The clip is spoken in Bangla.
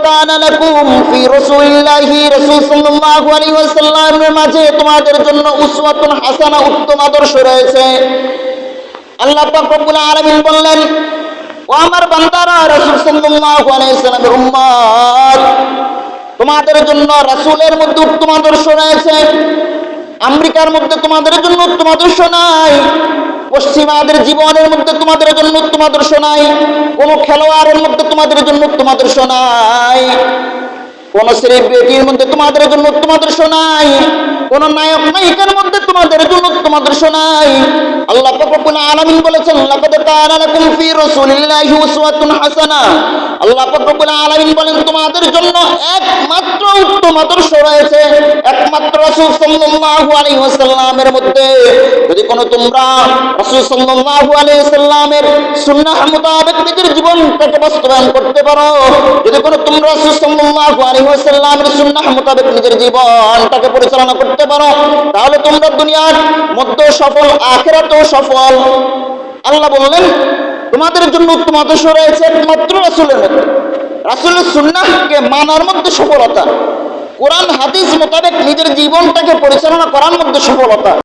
কানা লাকুম ফি রাসূলিল্লাহি রাসূল সাল্লাল্লাহু আলাইহি ওয়াসাল্লামের মাঝে তোমাদের জন্য উসওয়াতুন হাসানা উত্তম আদর্শ রয়েছে। আল্লাহ পাক রব্বুল আলামিন বললেন, ও আমার বান্দারা, রাসূল সাল্লাল্লাহু আলাইহি ওয়াসাল্লামের উম্মত, তোমাদের জন্য রাসূলের মধ্যে উত্তম আদর্শ রয়েছে। আমেরিকার মধ্যে তোমাদের জন্য উত্তম আদর্শ নাই, পশ্চিমাদের জীবনের মধ্যে তোমাদের জন্য উত্তম আদর্শ নাই, কোন খেলোয়াড়ের মধ্যে তোমাদের জন্য উত্তম আদর্শ নাই, কোন সেলিব্রিটির মধ্যে তোমাদের জন্য উত্তম আদর্শ নাই, কোন নায়ক নায়িকার মধ্যে তোমাদের জন্য উত্তম আদর্শ নাই। আল্লাহ পাক রব্বুল আলামিন বলেছেন, লাকাদ কানা লাকুম ফি রাসূলিল্লাহি উসওয়াতুন হাসানা। আল্লাহ পাক রব্বুল আলামিন বলেন, তোমাদের জন্য একমাত্র উত্তম আদর্শ রয়েছে একমাত্র রাসূল সাল্লাল্লাহু আলাইহি ওয়াসাল্লামের মধ্যে। যদি কোনো তোমরা রাসূল সাল্লাল্লাহু আলাইহি ওয়াসাল্লামের সুন্নাহ মোতাবেক নিজের জীবনটাকে বাস্তবায়ন করতে পারো, যদি কোনো তোমরা রাসূল সাল্লাল্লাহু আলাইহি ওয়াসাল্লামের সুন্নাহ মোতাবেক নিজের জীবনটাকে পরিচালনা করতে পারো, তাহলে তোমরা দুনিয়ার মধ্যে সফল, আখিরাতেও সফল। আল্লাহ বললেন, তোমাদের জন্য উত্তম আদর্শ রয়েছে একমাত্র রাসূলের মধ্যে। রাসূলের সুন্নাহকে মানার মধ্যে সফলতা, কোরআন হাদিস মোতাবেক নিজের জীবনটাকে পরিচালনা করার মধ্যে সফলতা।